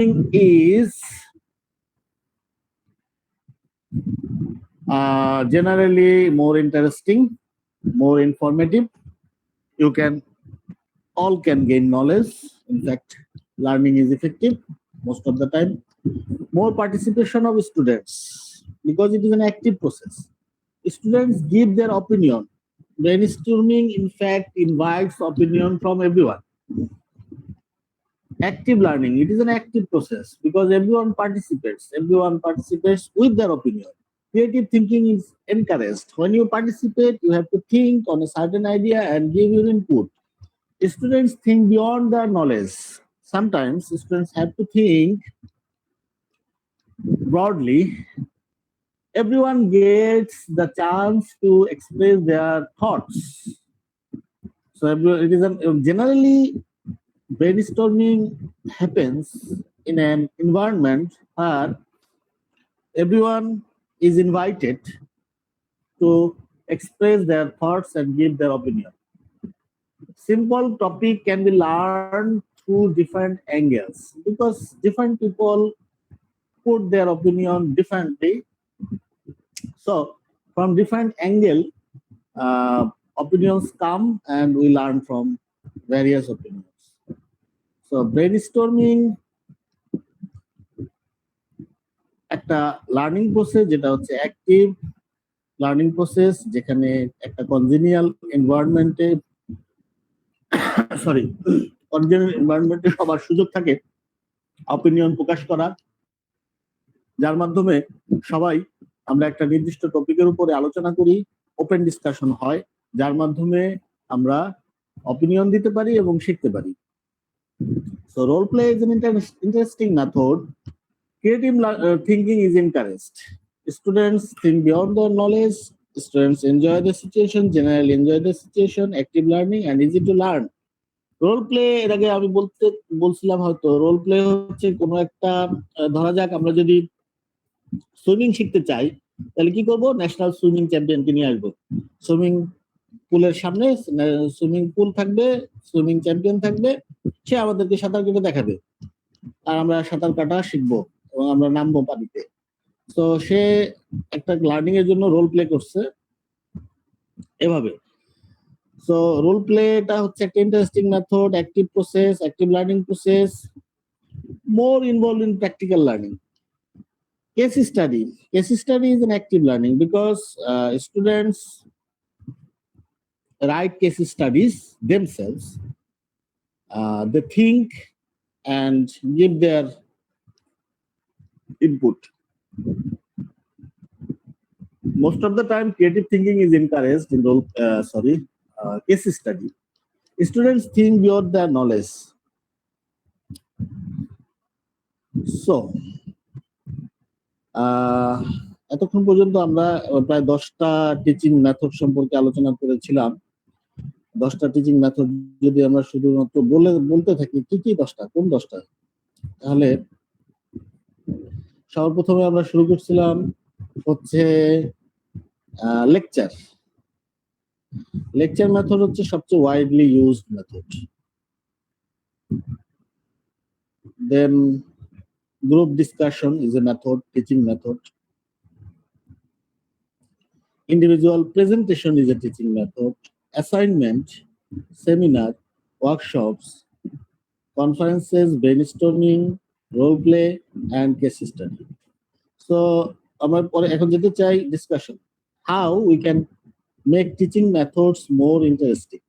is generally more interesting, more informative. You can all can gain knowledge. In fact, learning is effective most of the time. More participation of students because it is an active process. Students give their opinion. Brainstorming, in fact, invites opinion from everyone. Active learning, it is an active process because everyone participates with their opinion. Creative thinking is encouraged. When you participate, you have to think on a certain idea and give your input. Students think beyond their knowledge. Sometimes students have to think broadly. Everyone gets the chance to express their thoughts. So it is generally brainstorming happens in an environment where everyone is invited to express their thoughts and give their opinion. Simple topic can be learned through different angles because different people put their opinion differently. So from different angle, opinions come and we learn from various opinions. So brainstorming একটা learning process যেটা হচ্ছে active learning process যেখানে একটা কনজিনিয়াল এনভায়রনমেন্টে কনজিনিয়াল এনভায়রনমেন্টে সবার সুযোগ থাকে opinion প্রকাশ করা যার মাধ্যমে সবাই আমরা একটা নির্দিষ্ট টপিকের উপরে আলোচনা করি ওপেন ডিসকাশন হয় যার মাধ্যমে আমরা অপিনিয়ন দিতে পারি এবং শিখতে পারি so role play is an interesting method. Creative thinking is encouraged. Students think beyond their knowledge. Students enjoy the situation, generally enjoy the situation, active learning and easy to learn. Role play এর আগে আমি বলছিলাম হয়তো role play হচ্ছে কোনো একটা ধরা যাক আমরা যদি সুইমিং শিখতে চাই তাহলে কি করব ন্যাশনাল সুইমিং চ্যাম্পিয়নকে নিয়ে আসবো সুইমিং পুলের সামনে সুইমিং পুল থাকবে সুইমিং চ্যাম্পিয়ন থাকবে সে আমাদেরকে সাঁতার কেটে দেখাবে আর আমরা সাঁতার কাটা শিখবো এবং আমরা নামবো পানিতে তো সে একটা লার্নিং এর জন্য রোল প্লে করছে এভাবে সো রোল প্লেটা হচ্ছে একটা interesting method active process active learning process more involved in practical learning case study is an active learning because students write case studies themselves they think and give their input. Most of the time creative thinking is encouraged in case study. Students think beyond their knowledge. So এতক্ষণ পর্যন্ত আমরা প্রায় 10টা teaching method সম্পর্কে আলোচনা করেছিলাম 10টা teaching method যদি আমরা শুধুমাত্র বলতে থাকি কি 10টা কোন 10টা তাহলে সর্বপ্রথমে আমরা শুরু করছিলাম হচ্ছে লেকচার মেথড হচ্ছে সবচেয়ে widely used method then group discussion is a method teaching method individual presentation is a teaching method assignment seminar workshops conferences brainstorming role play and case study so আমরা পরে এখন যেতে চাই discussion how we can make teaching methods more interesting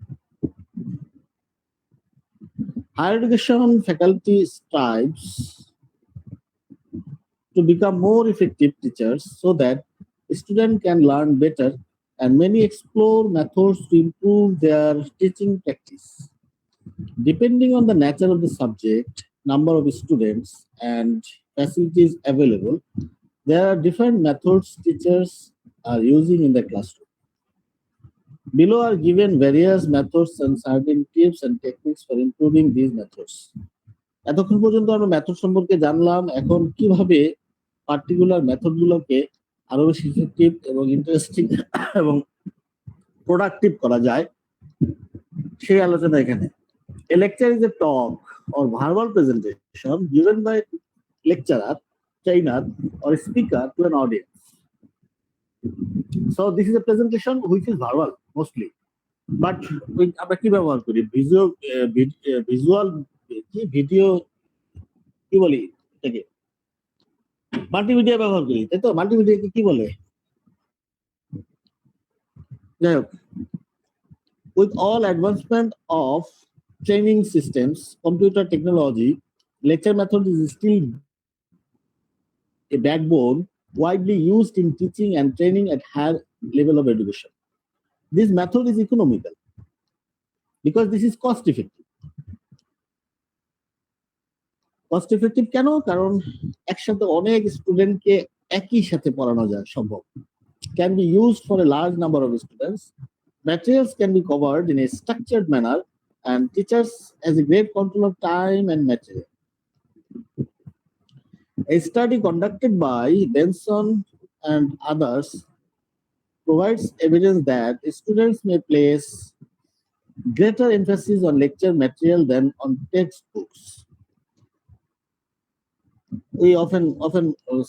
higher education faculty strives to become more effective teachers so that students can learn better and many explore methods to improve their teaching practice. Depending on the nature of the subject, number of students and facilities available, there are different methods teachers are using in the classroom. Below are given various methods and certain tips and techniques for improving these methods. এতক্ষণ পর্যন্ত আমরা method সম্পর্কে জানলাম এখন কিভাবে particular মেথডগুলোকে আরো বেশি effective এবং ইন্টারেস্টিং এবং প্রোডাক্টিভ করা যায় সেই আলোচনা এখানে a lecture is a talk or verbal presentation given by lecturer, trainer, or speaker to an audience. So this is a presentation which is verbal mostly, but আমরা কি ব্যবহার করি ভিজুয়াল ভিডিও কি বলি এটাকে মাল্টিমিডিয়া ব্যবহার করি, তাই তো? মাল্টিমিডিয়াকে কি বলে? যাই হোক, with all advancement of training systems, computer technology, lecture method is still a backbone widely used in teaching and training at higher level of education. This method is economical because this is cost effective. Cost effective কেন? কারণ একসাথে অনেক স্টুডেন্টকে একই সাথে পড়ানো যায় সম্ভব. Can be used for a large number of students. Materials can be covered in a structured manner, and teachers has a great control of time and material. A study conducted by Benson and others provides evidence that students may place greater emphasis on lecture material than on textbooks. We often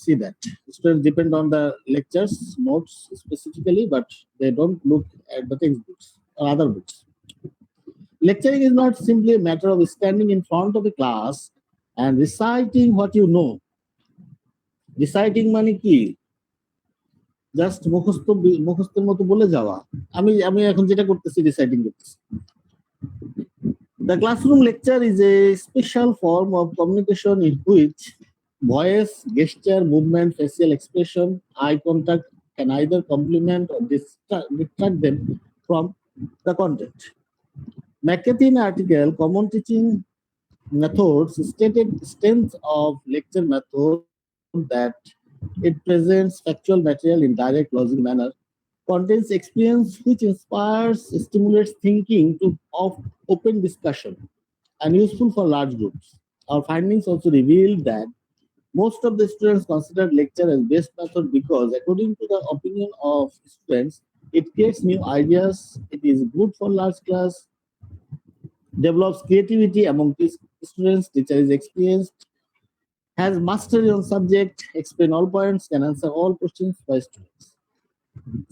see that students depend on the lectures notes specifically, but they don't look at the textbooks or other books. Lecturing is not simply a matter of standing in front of a class and reciting what you know. Reciting মানে কি? Just মুখস্থের মতো বলে যাওয়া। আমি এখন যেটা করতেছি reciting করতেছি। The classroom lecture is a special form of communication in which voice, gesture, movement, facial expression, eye contact can either complement or distract them from the content. McCarthy in article, Common Teaching Methods, stated strength of lecture method that it presents factual material in direct logic manner, contains experience which inspires, stimulates thinking of open discussion, and useful for large groups. Our findings also reveal that most of the students consider lecture as best method because, according to the opinion of students, it creates new ideas, it is good for large class, develops creativity among students, teacher is experienced, has mastery on subject, explain all points, can answer all questions by students.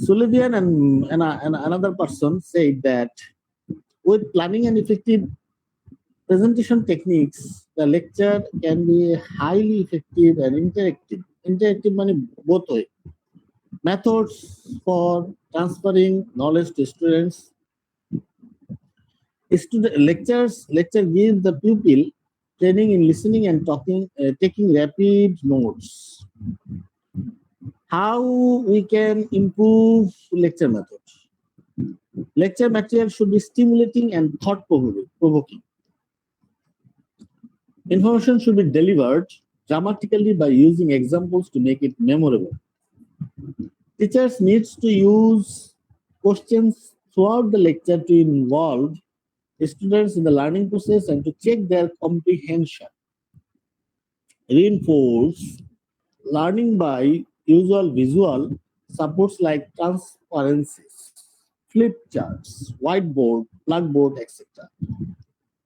Sullivan and another person said that with planning and effective presentation techniques, the lecture can be highly effective and interactive. Interactive means both way. Methods for transferring knowledge to students. Lecture gives the pupil training in listening and talking, taking rapid notes. How we can improve lecture method? Lecture material should be stimulating and thought-provoking. Information should be delivered dramatically by using examples to make it memorable. Teachers needs to use questions throughout the lecture to involve students in the learning process and to check their comprehension. Reinforce learning by usual visual supports like transparencies, flip charts, whiteboard, blackboard, etc.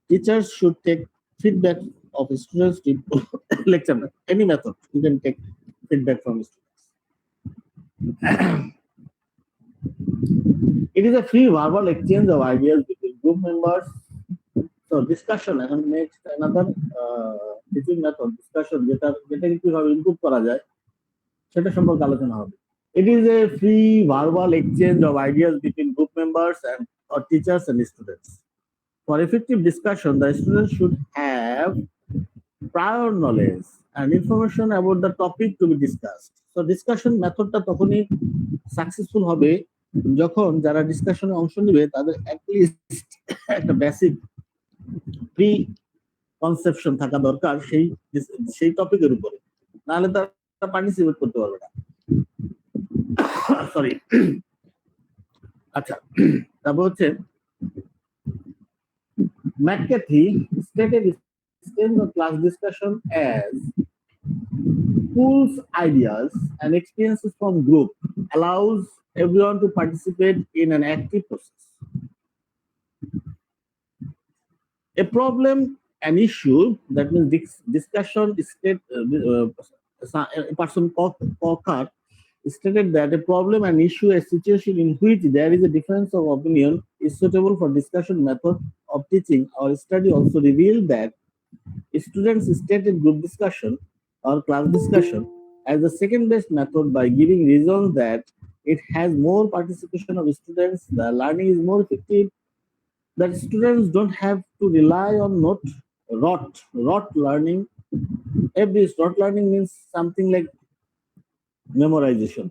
Teachers should take feedback of students to improve lecture method. Any method, you can take feedback from students. It is a free verbal exchange of ideas between group members. So discussion, and next another teaching method, discussion, যেটা কিভাবে improve করা যায় সেটা সম্পর্কে আলোচনা হবে. It is a free verbal exchange of ideas between group members and or teachers and students. For effective discussion, the students should have prior knowledge and information about the topic to be discussed. So discussion মেথডটা তখনই successful হবে যখন যারা ডিসকাশনে অংশ নেবে তাদের at least একটা basic pre conception থাকা দরকার সেই টপিকের উপরে, নাহলে তারা পার্টিসিপেট করতে পারবে না। সরি। আচ্ছা, তারপর হচ্ছে McCarthy stated the class discussion as pools ideas and experiences from group, allows everyone to participate in an active process. A problem an issue, that means discussion state, a person Kokar stated that a problem, an issue, a situation in which there is a difference of opinion is suitable for discussion method of teaching. Our study also revealed that students stated group discussion or class discussion as the second best method by giving reasons that it has more participation of students, the learning is more effective, that students don't have to rely on rote learning. Every rote learning means something like memorization.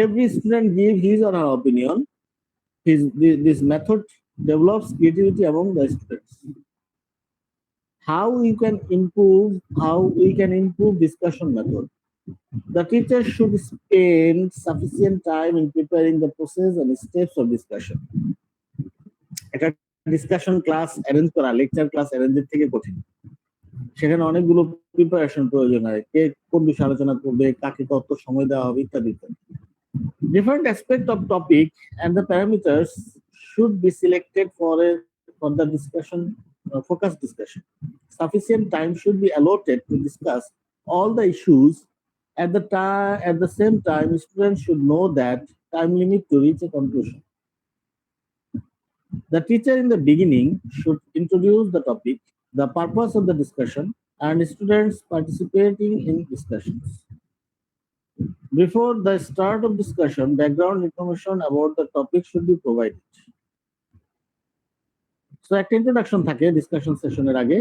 Every student gives his or her opinion. This method develops creativity among the students. How we can improve discussion method. The teacher should spend sufficient time in preparing the process and steps of discussion. একটা discussion class arrange করা lecture class অ্যারেঞ্জের থেকে কঠিন। সেখানে অনেকগুলো preparation প্রয়োজন হয়, কে কোন বিষয়ে আলোচনা করবে, কাকে কত সময় দেওয়া হবে ইত্যাদি ইত্যাদি। Different aspect of topic and the parameters should be selected for the discussion, focus discussion. Sufficient time should be allotted to discuss all the issues. At the same time, students should know that time limit to reach a conclusion. The teacher in the beginning should introduce the topic, the purpose of the discussion, and students participating in discussions. Before the start of discussion, background information about the topic should be provided. So একটা introduction থাকে discussion session এর আগে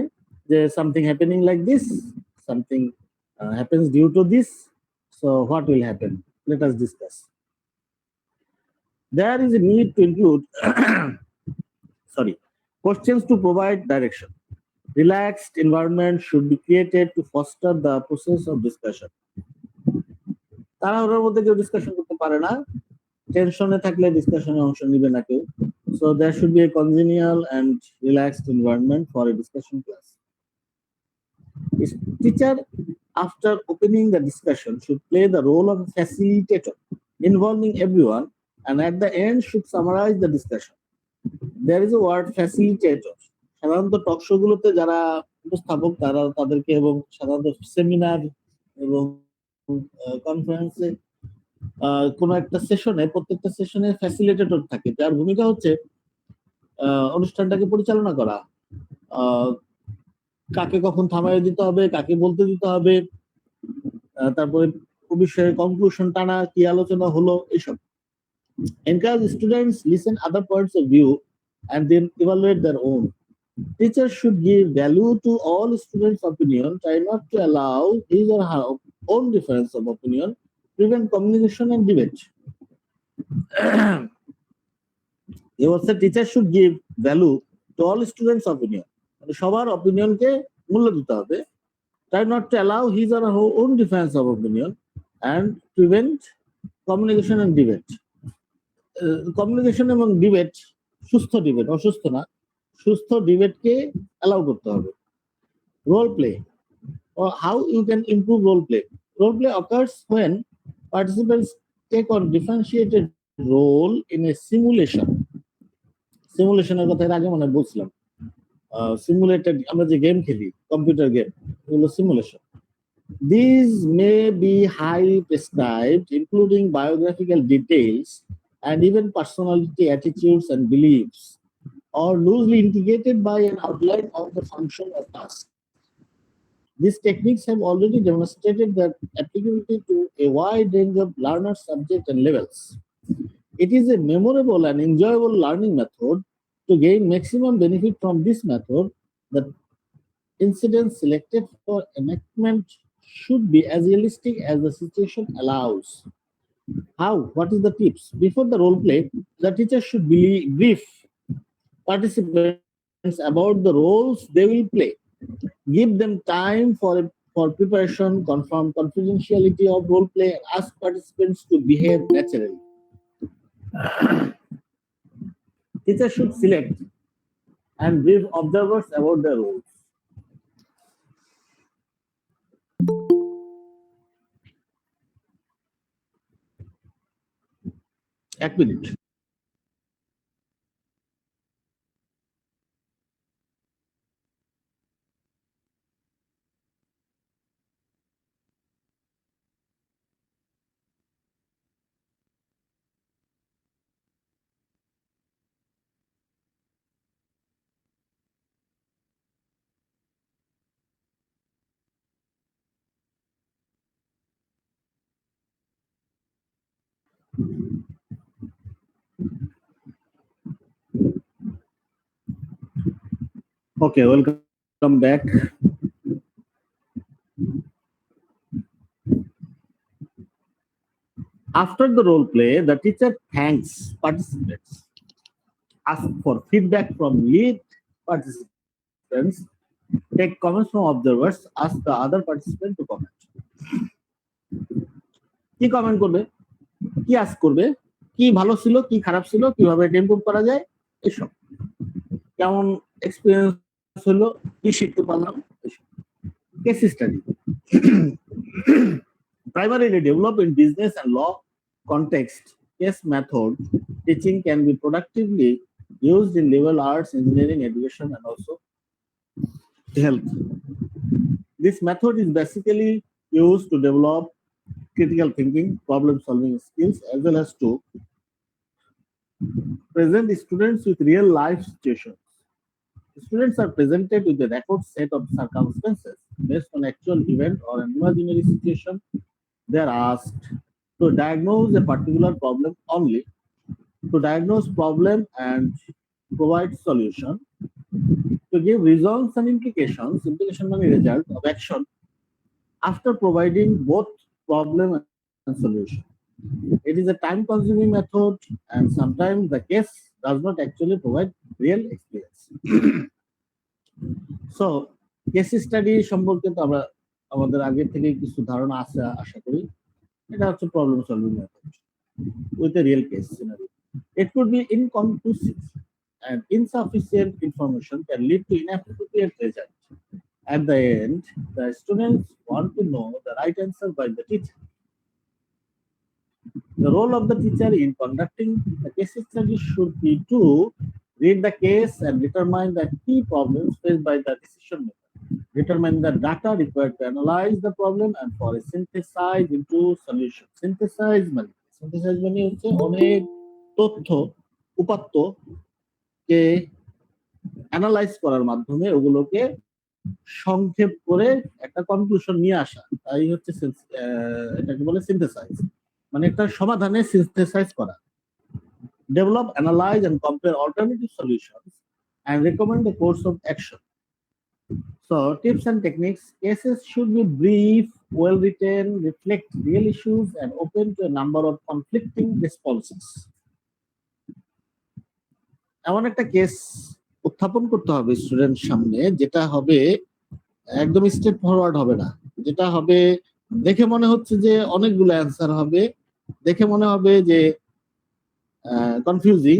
যে something happening like this, something happens due to this, so what will happen? Let us discuss. There is a need to include questions to provide direction. Relaxed environment should be created to foster the process of discussion. তারা ওর মধ্যে কেউ discussion করতে পারে না, টেনশনে থাকলে ডিসকাশনে অংশ নিবে না কেউ। So there should be a congenial and relaxed environment for a discussion class. Teacher, after opening the discussion, should play the role of a facilitator, involving everyone, and at the end should summarize the discussion. There is a word facilitator. সাধারণত talk show গুলোতে যারা উপস্থাপক তারা তাদেরকে এবং সাধারণত seminar এবং কনফারেন্সে কোনো একটা সেশনে প্রত্যেকটা সেশনে ফ্যাসিলিটেটর থাকে, যার ভূমিকা হচ্ছে অনুষ্ঠানটাকে পরিচালনা করা, কাকে কখন থামাইয়ে দিতে হবে, কাকে বলতে দিতে হবে, তারপরে বিষয়ে কনক্লুশন টানা, কি আলোচনা হলো, এইসব। Encourage students listen other points of view and then evaluate their own. Teachers should give value to all students' opinion, try not to allow his or her own difference of opinion, prevent communication and debate. The teacher should give value to all students' opinion. সবার অপিনিয়নকে মূল্য দিতে হবে, try not to allow his or her own difference of opinion and prevent communication and debate. Communication এবং debate, সুস্থ debate, অসুস্থ না, সুস্থ ডিবেটকে অ্যালাউ করতে হবে। Role play, or how you can improve role play. Role play occurs when participants take on differentiated role in a simulation. সিমুলেশনের কথা এর আগে মনে বলছিলাম, সিমুলেটেড আমরা যে গেম খেলি, কম্পিউটার গেম, এগুলো simulation. These may be highly prescribed, including biographical details and even personality, attitudes, and beliefs, or loosely integrated by an outline of the function or task. These techniques have already demonstrated their applicability to a wide range of learner subjects and levels. It is a memorable and enjoyable learning method. To gain maximum benefit from this method, the incidents selected for enactment should be as realistic as the situation allows. How? What is the tips? Before the role play, the teacher should brief participants about the roles they will play. Give them time for preparation, confirm confidentiality of role play, and ask participants to behave naturally. Teacher should select and brief observers about their roles. এক minute. Okay, welcome back. After the role play, the teacher thanks participants, ask for feedback from lead participants, take comments from observers, ask the other participant to comment. কি comment করবে, কি ask করবে, কি ভালো ছিল, কি খারাপ ছিল, কিভাবে এটা ইমপ্রুভ করা যায়, এসব কেমন এক্সপেরিয়েন্স হলো, কি শিখতে পারলাম, এসব case study primarily developed in business and law context. Case method teaching can be productively used in liberal arts, engineering, education, and also health. This method is basically used to develop critical thinking, problem-solving skills, as well as to present students with real-life situations. Students are presented with a record set of circumstances based on actual event or an imaginary situation. They are asked to diagnose a particular problem only, to diagnose problem and provide solution, to give results and implications, implication meaning result of action, after providing both problem and solution. It is a time-consuming method, and sometimes the case does not actually provide real experience. So, case study সম্পর্কে তো আমরা আমাদের আগে থেকে কিছু ধারণা আছে আশা করি। এটা হচ্ছে problem solving method with a real case scenario. It could be inconclusive, and insufficient information can lead to inappropriate result. At the end, the students want to know the right answer by the teacher. The role of the teacher in conducting the case study should be to read the case and determine the key problems faced by the decision maker. Determine the data required to analyze the problem and for a synthesize into solution. Synthesize মানে হচ্ছে অনেক তথ্য উপাত্ত কে analyse করার মাধ্যমে ওগুলোকে সংক্ষেপ করে একটা কনক্লুশন নিয়ে আসা, তাই হচ্ছে এটাকে বলে সিনথেসাইজ, মানে একটা সমাধানে সিনথেসাইজ করা। Develop, analyze and compare alternative solutions and recommend a course of action. So, tips and techniques. Cases should be brief, well written, reflect real issues, and open to a number of conflicting responses. এমন একটা case উত্থাপন করতে হবে student সামনে, যেটা হবে একদম straight forward হবে না, যেটা হবে দেখে মনে হচ্ছে যে অনেকগুলো অ্যান্সার হবে, দেখে মনে হবে যে কনফিউজিং,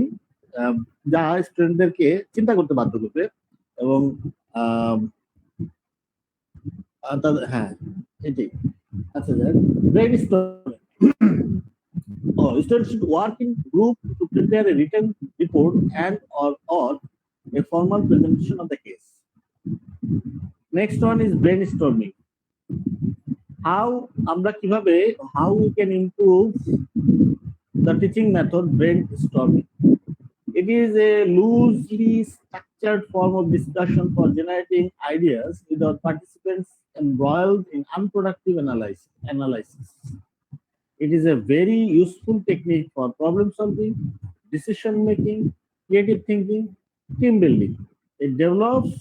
যা স্টুডেন্টদেরকে চিন্তা করতে বাধ্য করবে এবং হ্যাঁ এটাই। আচ্ছা sir, brain storming. Students should work in group to prepare a written report and or a formal presentation of the case. Next one is brainstorming. How we can improve the teaching method brainstorming. It is a loosely structured form of discussion for generating ideas without participants embroiled in unproductive analysis. It is a very useful technique for problem solving, decision making, creative thinking, team building. It develops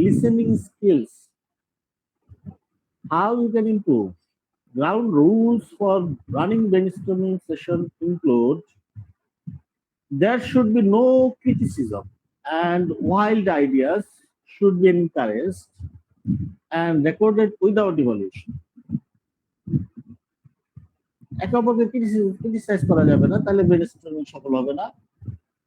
listening skills. How you can improve? Ground rules for running brainstorming sessions include: there should be no criticism and wild ideas should be encouraged and recorded without evaluation. একে অপরকে criticise করা যাবে না, তাহলে brainstorming সফল হবে না।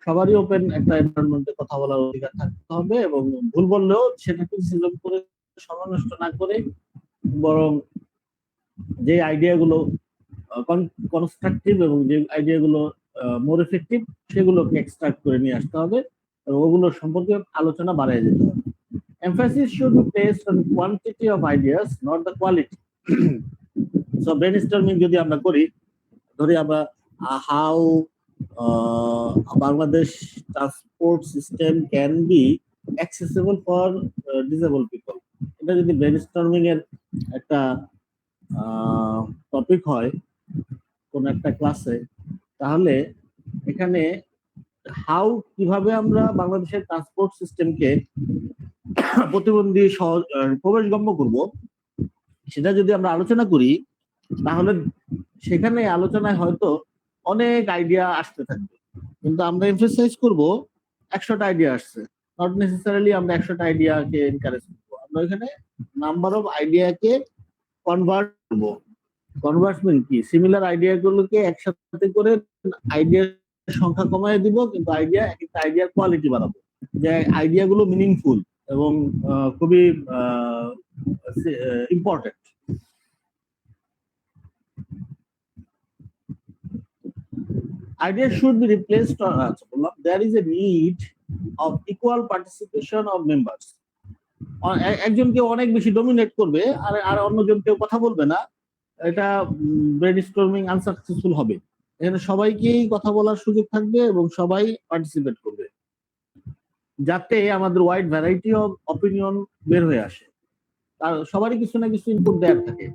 সবারই ওপেন একটা এনভায়রনমেন্টে কথা বলার অধিকার থাকতে হবে এবং ভুল বললেও সেটা ক্রিটিসিজম করে সময় নষ্ট না করে বরং যে আইডিয়াগুলো কনস্ট্রাকটিভ এবং যে আইডিয়াগুলো মোর এফেক্টিভ সেগুলোকে এক্সট্রাক্ট করে নিয়ে আসতে হবে এবং ওগুলো সম্পর্কে আলোচনা বাড়ায় যেতে হবে। Emphasis should be placed on quantity of ideas, not the quality. So brainstorming যদি আমরা করি, ধরি আমরা how Bangladesh transport system can be accessible for disabled people, এটা যদি brainstorming এর একটা টপিক হয় কোন একটা ক্লাসে, তাহলে এখানে কিভাবে আমরা বাংলাদেশের ট্রান্সপোর্ট সিস্টেমকে প্রতিবন্ধী প্রবেশগম্য করব, সেটা যদি আমরা আলোচনা করি, তাহলে সেখানে আলোচনায় হয়তো অনেক আইডিয়া আসতে থাকবে, কিন্তু আমরা এমফাসাইজ করব 100টা আইডিয়া আসছে, নট নেসেসারিলি আমরা 100টা আইডিয়াকে এনকারেজ করবো। আমরা এখানে নাম্বার অফ আইডিয়াকে কনভার্ট করবো। কনভার্সমেন্ট কি? সিমিলার আইডিয়া গুলোকে একসাথে করে আইডিয়ার সংখ্যা কমায় দিব, কিন্তু আইডিয়ার কোয়ালিটি বাড়াবো, যে আইডিয়া গুলো মিনিংফুল এবং খুবই important. Ideas should be replaced. There is a need of equal participation of members. একজনকে অনেক বেশি ডমিনেট করবে আর অন্যজন কেউ কথা বলবে না, এটা ব্রেনস্টর্মিং আনসাকসেসফুল হবে। এখানে সবাইকেই কথা বলার সুযোগ থাকবে এবং সবাই পার্টিসিপেট করবে, যাতে আমাদের ওয়াইড ভ্যারাইটি অফ অপিনিয়ন বের হয়ে আসে, আর সবারই কিছু না কিছু ইনপুট দেওয়ার থাকে।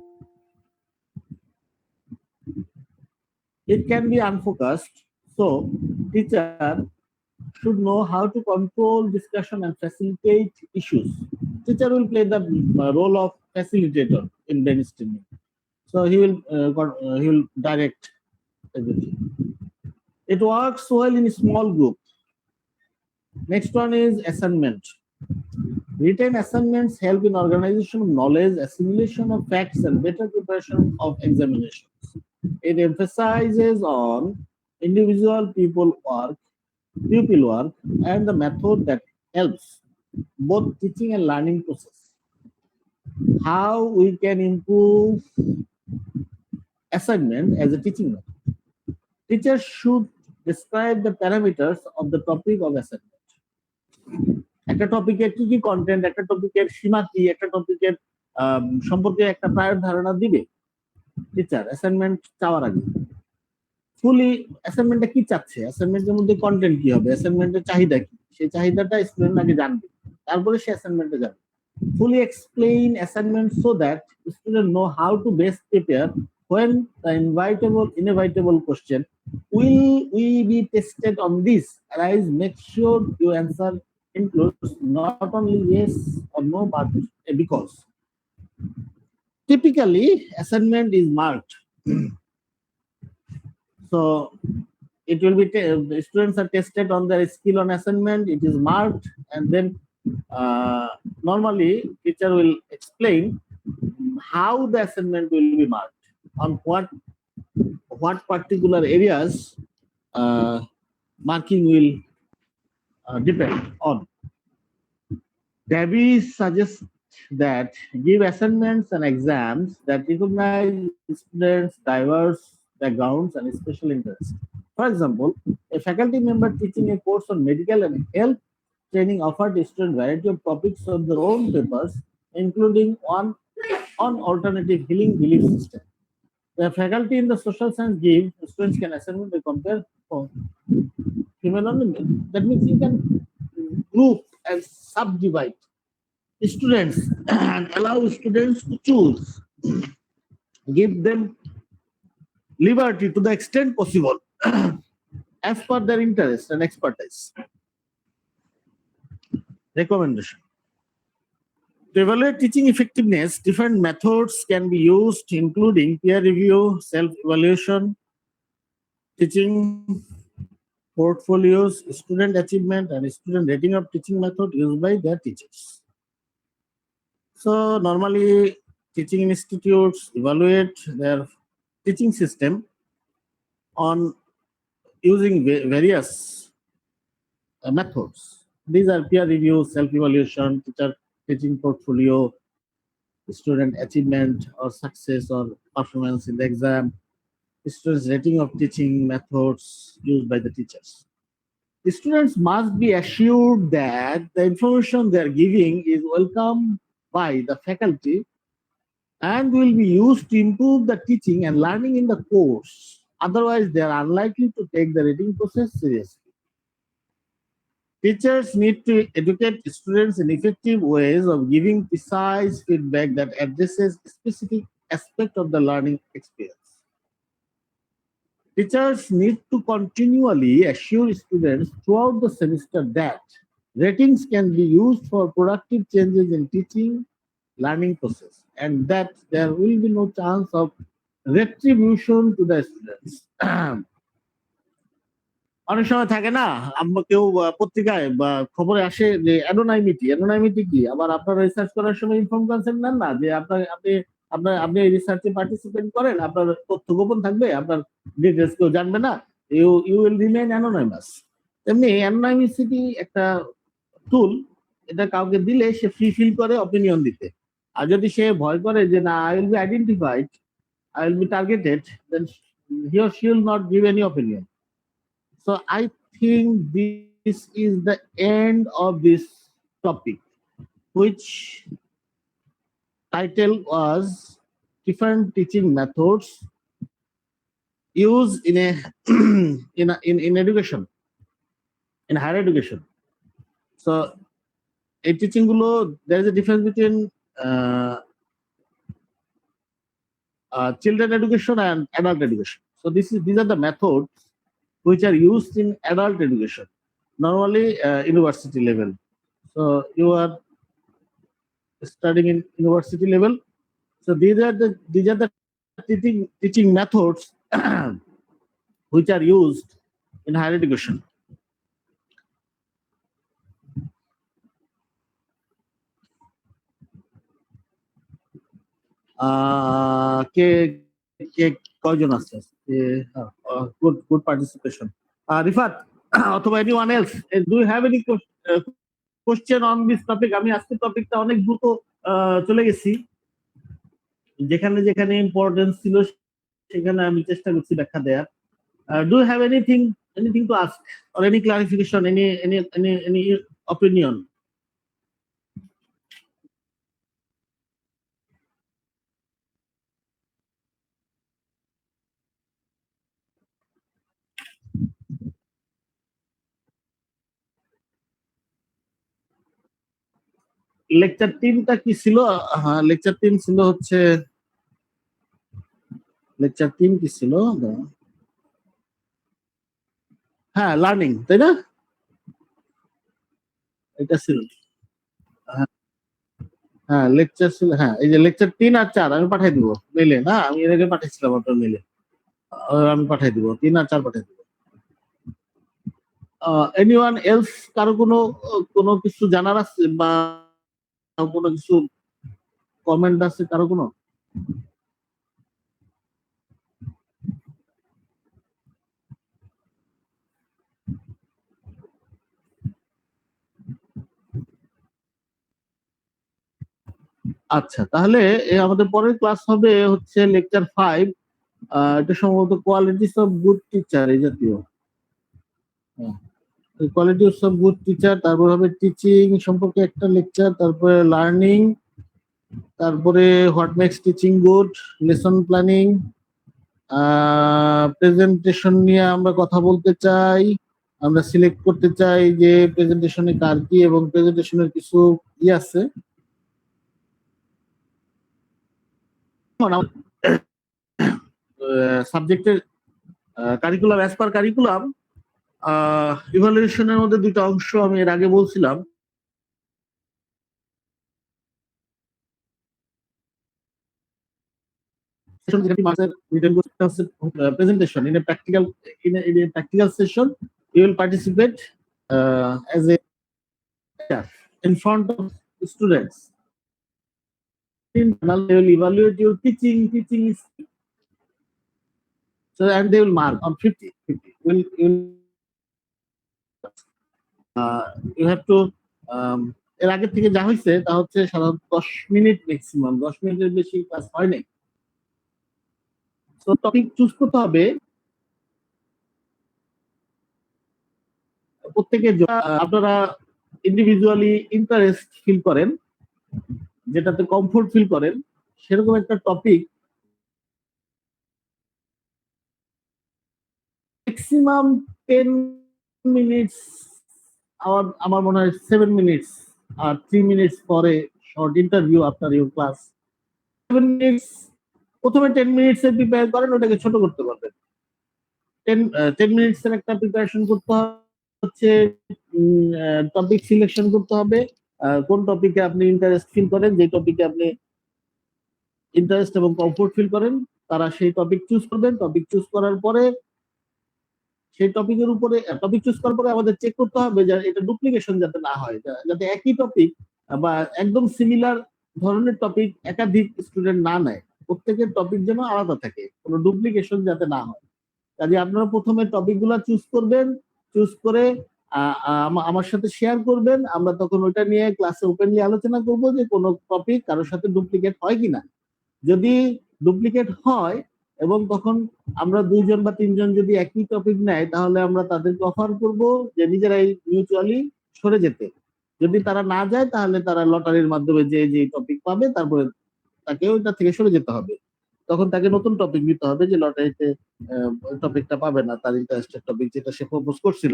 It can be unfocused, so teacher should know how to control discussion and facilitate issues. Teacher will play the role of facilitator in brainstorming. So he will direct everything. It works well in a small group. Next one is assignment. Written assignments help in organization of knowledge, assimilation of facts, and better preparation of examinations. It emphasizes on individual pupil work, and the method that helps both teaching and learning process. How we can improve assignment as a teaching method. Teachers should describe the parameters of the topic of assignment. একটা টপিকের কি কি content, একটা টপিকের সীমা কি, একটা টপিকের সম্পর্কে একটা প্রায় ধারণা দিবে টিচার অ্যাসাইনমেন্ট চাওয়ার আগে। ফুলি অ্যাসাইনমেন্টটা কি চাচ্ছে, অ্যাসাইনমেন্টের মধ্যে কন্টেন্ট কি হবে, অ্যাসাইনমেন্টের চাহিদা কি, সেই চাহিদাটা স্টুডেন্ট আগে জানবে, তারপরে সে অ্যাসাইনমেন্টে যাবে। Fully explain assignment so that students know how to best prepare when the inevitable question, will we be tested on this, arise. Make sure your answer includes not only yes or no, but because. Typically, assignment is marked. So it will be the students are tested on their skill on assignment. It is marked, and then normally teacher will explain how the assignment will be marked, on what particular areas marking will depend on. Davies suggests that give assignments and exams that recognize students' diverse backgrounds and special interests. For example, a faculty member teaching a course on medical and health training offered students variety of topics on their own papers, including one on alternative healing belief system. The faculty in the social science give students can assignment to compare phenomenon. That means you can group and subdivide students and allow students to choose. Give them liberty to the extent possible as per their interest and expertise. Recommendation. To evaluate teaching effectiveness, different methods can be used, including peer review, self-evaluation, teaching portfolios, student achievement, and student rating of teaching method used by their teachers. So normally, teaching institutes evaluate their teaching system on using various methods. These are peer review, self-evaluation, teaching portfolio, student achievement or success or performance in the exam, students' rating of teaching methods used by the teachers. The students must be assured that the information they are giving is welcome by the faculty and will be used to improve the teaching and learning in the course. Otherwise, they are unlikely to take the rating process seriously. Teachers need to educate students in effective ways of giving precise feedback that addresses a specific aspect of the learning experience. Teachers need to continually assure students throughout the semester that ratings can be used for productive changes in teaching learning process and that there will be no chance of retribution to the students. অনেক সময় থাকে না, কেউ পত্রিকায় বা খবরে আসে যে অ্যানোনাইমিটি কি, আবার আপনারা রিসার্চ করার সময় ইনফর্ম কনসেন্ট নেন না যে আপনি এই রিসার্চে পার্টিসিপেট করেন, আপনার তথ্য গোপন থাকবে, আপনার ডিটেলস কেউ জানবে না, ইউ উইল রিমেইন অ্যানোনাইমাস। তেমনি অ্যানোনাইমিসিটি একটা টুল, এটা কাউকে দিলে সে ফ্রি ফিল করে অপিনিয়ন দিতে। আর যদি সে ভয় করে যে না, I will be identified, I will be targeted, then he or she will not give any opinion. So I think this is the end of this topic, which title was different teaching methods used in a in education, in higher education. So a teaching gulo, there is a difference between children education and adult education. So these are the methods which are used in adult education, normally university level. So you are studying in university level. So these are the teaching methods which are used in higher education. কে কে কয়জন আছে? Good participation. Rifat অথবা anyone else, do you have any question on this topic? আমি আজকের টপিকটা অনেক দ্রুত চলে গেছি, যেখানে যেখানে ইম্পর্টেন্স ছিল সেখানে আমি চেষ্টা করছি ব্যাখ্যা দেওয়ার। Do you have anything to ask or any clarification, any opinion? Lecture 3টা কি ছিল? হ্যাঁ, লেকচার 3 ছিল হচ্ছে, লেকচার 3 কি ছিল? হ্যাঁ, লার্নিং, তাই না? এটা ছিল, হ্যাঁ লেকচার ছিল, হ্যাঁ এই যে লেকচার 3 আর 4 আমি পাঠাই দিব মেলে, না আমি এর আগে পাঠাইছিলাম আপনার মেলে, আমি পাঠাই দিব 3 আর 4 পাঠাই দিব। এনিওয়ান এলস, কারো কোনো কিছু জানার আছে বা কোনো কিছু কমেন্ট আছে কারো কোনো? আচ্ছা, তাহলে আমাদের পরের ক্লাস হবে হচ্ছে লেকচার 5, এটা সম্ভবত কোয়ালিটিস অফ গুড টিচার, এই জাতীয় কোয়ালিটিস অফ গুড টিচার। তারপর হবে টিচিং সম্পর্কে একটা লেকচার, তারপরে লার্নিং, তারপরে what makes teaching good, lesson planning, presentation নিয়ে আমরা কথা বলতে চাই, আমরা সিলেক্ট করতে চাই যে প্রেজেন্টেশনে কার কি, এবং প্রেজেন্টেশনের কিছু আছে। সাবজেক্টের কারিকুলাম, অ্যাজ পার কারিকুলাম ইভালুয়েশনের মধ্যে দুটো অংশ আমি এর আগে বলছিলাম। Presentation in a practical session, you will participate as a in front of students. They will evaluate your teaching is, so and they will mark on 50. You have to এর আগে থেকে যা হয়েছে তা হচ্ছে সাধারণত 10 মিনিট, ম্যাক্সিমাম 10 মিনিটের বেশি ক্লাস হয় নাই। তো টপিক চুজ করতে হবে প্রত্যেকের, আপনারা ইন্ডিভিজুয়ালি ইন্টারেস্ট ফিল করেন, যেটাতে কমফোর্ট ফিল করেন, সেরকম একটা টপিক ম্যাক্সিমাম 10 মিনিটস, আমার মনে হয় 7 মিনিটস, আর 3 মিনিটস পরে short interview after your class. 7 minutes প্রথমে 10 মিনিটস এর প্রিপেয়ার করেন, ওটাকে ছোট করতে পারবেন। 10 মিনিটসের একটা প্রিপারেশন করতে হচ্ছে, টপিক সিলেকশন করতে হবে, কোন টপিকে আপনি ইন্টারেস্ট ফিল করেন, যে টপিকে আপনি ইন্টারেস্ট এবং কমফোর্ট ফিল করেন তারা সেই টপিক চুজ করবেন। টপিক চুজ করার পরে সেই টপিকের উপরে টপিক চুজ করার পরে আমাদের চেক করতে হবে যে এটা ডুপ্লিকেশন যাতে না হয়, যাতে একই টপিক বা একদম সিমিলার ধরনের টপিক একাধিক স্টুডেন্ট না নেয়, প্রত্যেকের টপিক যেন আলাদা থাকে, কোনো ডুপ্লিকেশন যাতে না হয়। কাজে আপনারা প্রথমে টপিক গুলা চুজ করবেন, চুজ করে আমার সাথে শেয়ার করবেন, আমরা তখন ওইটা নিয়ে ক্লাসে ওপেনলি আলোচনা করব যে কোনো টপিক কারোর সাথে ডুপ্লিকেট হয় কিনা। যদি ডুপ্লিকেট হয় এবং তখন আমরা 2 জন বা 3 জন যদি একই টপিক নেয় তাহলে আমরা তাদেরকে অফার করব যে নিজেরাই মিউচুয়ালি সরে যেতে। যদি তারা না যায় তাহলে তারা লটারির মাধ্যমে যে টপিক পাবে তারপরে তাকে ওইটা থেকে সরে যেতে হবে। তখন তাকে নতুন টপিক নিতে হবে যে লটারিতে টপিকটা পাবে না, তার ইন্টারেস্টেড টপিক যেটা সে প্রপোজ করছিল।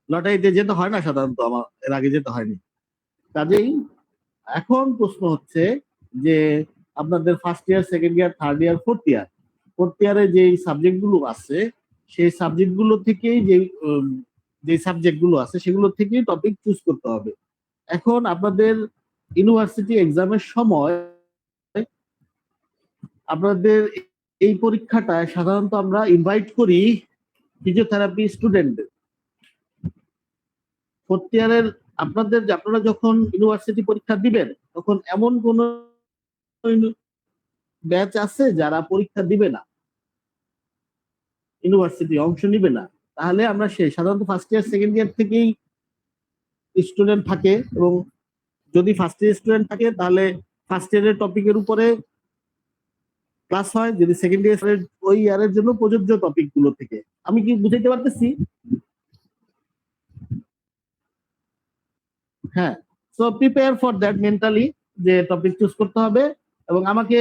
লটারিতে যেতে হয় না সাধারণত, আমার এর আগে যেতে হয়নি। কাজেই এখন প্রশ্ন হচ্ছে যে আপনাদের first year, second year, third year, fourth ইয়ারে যে সাবজেক্ট গুলো আছে সেই সাবজেক্ট গুলো থেকেই যে সাবজেক্ট গুলো আছে সেগুলো থেকেই টপিক চুজ করতে হবে। এখন আপনাদের ইউনিভার্সিটি এক্সামের সময় আপনাদের এই পরীক্ষাটায় সাধারণত আমরা ইনভাইট করি ফিজিওথেরাপি স্টুডেন্টদের। ফোর্থ ইয়ারের আপনারা যখন ইউনিভার্সিটি পরীক্ষা দিবেন তখন এমন কোন ব্যাচ আছে যারা পরীক্ষা দিবে না, ইউনিভার্সিটি অংশ নিবে না, তাহলে আমরা সাধারণত ফার্স্ট ইয়ার সেকেন্ড ইয়ার থেকেই স্টুডেন্ট থাকে, এবং যদি ফার্স্ট ইয়ার স্টুডেন্ট থাকে তাহলে ফার্স্ট ইয়ারের টপিকের উপরে ক্লাস হয়, যদি সেকেন্ড ইয়ার ওই ইয়ারের জন্য প্রযোজ্য টপিক গুলো থেকে। আমি কি বুঝাইতে পারতেছি? হ্যাঁ, so prepare for that mentally, যে টপিক চুজ করতে হবে এবং আমাকে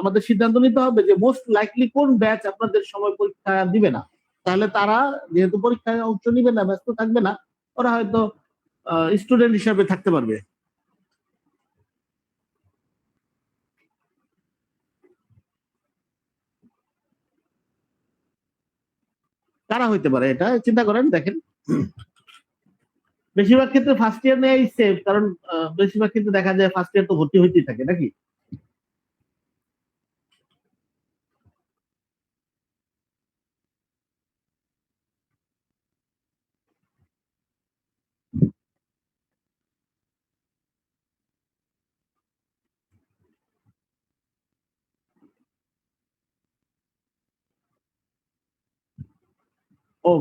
আমাদের সিদ্ধান্ত নিতে হবে যে মোস্ট লাইকলি কোন ব্যাচ আপনাদের সময় পরীক্ষা দিবে না। তাহলে তারা যেহেতু পরীক্ষায় অংশ নিবে না, ব্যস্ত থাকবে না, ওরা হয়তো স্টুডেন্ট হিসাবে থাকতে পারবে। কারা হইতে পারে এটা চিন্তা করেন, দেখেন। বেশিরভাগ ক্ষেত্রে ফার্স্ট ইয়ার নেই সেফ, কারণ বেশিরভাগ ক্ষেত্রে দেখা যায় ফার্স্ট ইয়ার তো ভর্তি হইতেই থাকে নাকি। ও,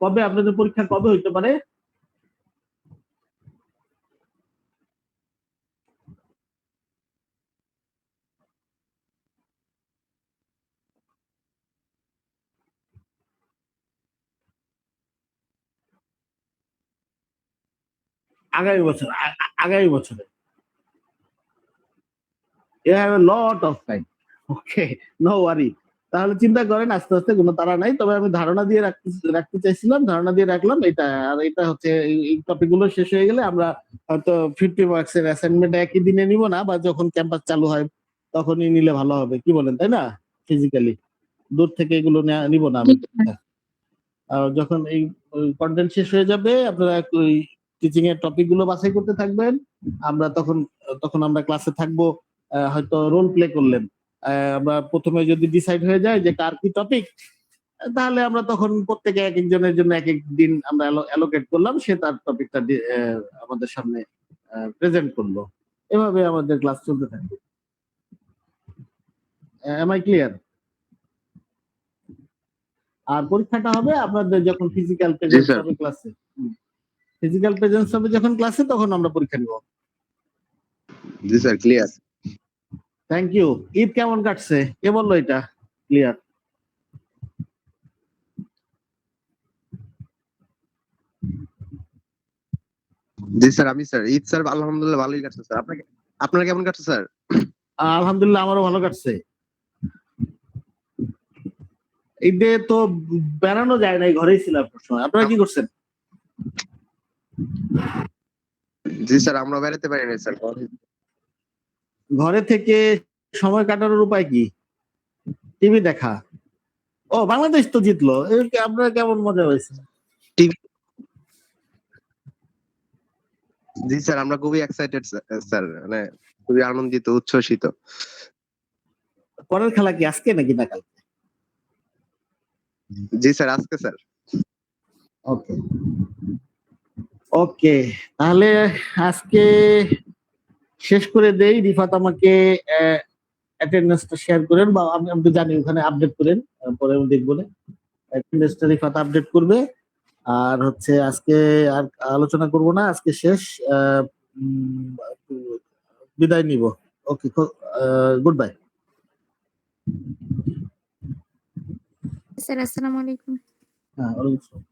কবে আপনাদের পরীক্ষা কবে হইতে পারে? আগামী বছর, আগামী বছরে। You have a lot of time. Okay, no worry. তাহলে চিন্তা করেন, আস্তে আস্তে কোনো তাড়া নাই, তবে আমি ধারণা দিয়ে রাখতে চাইছিলাম, ধারণা দিয়ে রাখলাম এটা। আর এটা হচ্ছে এই টপিক গুলো শেষ হয়ে গেলে আমরা হয়তো 50 মার্কস এর অ্যাসাইনমেন্ট একই দিনে নিব না, বা যখন ক্যাম্পাস চালু হয় তখনই নিলে ভালো হবে, কি বলেন, তাই না? ফিজিক্যালি দূর থেকে এগুলো নিব না আমি। আর যখন এই কন্টেন্ট শেষ হয়ে যাবে আপনারা ওই টিচিং এর টপিক গুলো বাছাই করতে থাকবেন, আমরা তখন আমরা ক্লাসে থাকবো। হয়তো রোল প্লে করলেন, আমরা প্রথমে যদি ডিসাইড হয়ে যায় যে কার কি টপিক, তাহলে আমরা তখন প্রত্যেকে এক একজনের জন্য এক এক দিন আমরা অ্যালোকেট করলাম, সে তার টপিকটা আমাদের সামনে প্রেজেন্ট করলো। এভাবে আমাদের ক্লাস চলতে থাকবে। M I clear? আর পরীক্ষাটা হবে আপনাদের যখন ফিজিক্যাল প্রেজেন্স হবে ক্লাসে। ফিজিক্যাল প্রেজেন্স হবে যখন ক্লাসে, তখন আমরা পরীক্ষা নিব। জি sir, clear. Thank you. Eid কেমন কাটছে? কে বললো এটা ক্লিয়ার? জি স্যার, আমি স্যার ঈদ স্যার আলহামদুলিল্লাহ ভালোই কাটছে স্যার। আপনার কেমন কাটছে স্যার? আলহামদুলিল্লাহ আমারও ভালো কাটছে। ঈদে তো বেড়ানো যায় নাই, ঘরেই ছিলাম সময়। আপনারা কি করছেন? জি স্যার, আমরা বেড়াতে পারি না স্যার। ঘরে থেকে সময় কাটানোর উপায় কি? টিভি দেখা। ও বাংলাদেশ তো জিতলো, আপনার কেমন মজা হয়েছে? টিভি জি স্যার, আমরা খুবই এক্সাইটেড স্যার, মানে খুবই আনন্দিত, উচ্ছ্বসিত। পরের খেলা কি আজকে নাকি না কালকে? জি স্যার, আজকে স্যার। ওকে ওকে, তাহলে আজকে শেষ করে দেই। রিফাত আমাকে অ্যাটেন্ডেন্সটা শেয়ার করেন, বা আমি আমি তো জানি ওখানে আপডেট করেন, পরে আমি দেখবো না। অ্যাটেন্ডেন্সটা রিফাত আপডেট করবে। আর হচ্ছে আজকে আর আলোচনা করব না, আজকে শেষ। আহ, উম, বিদায় নিব। ওকে, গুড বাই। স্যার আসসালামু আলাইকুম। হ্যাঁ, ওয়ালাইকুম আসসালাম।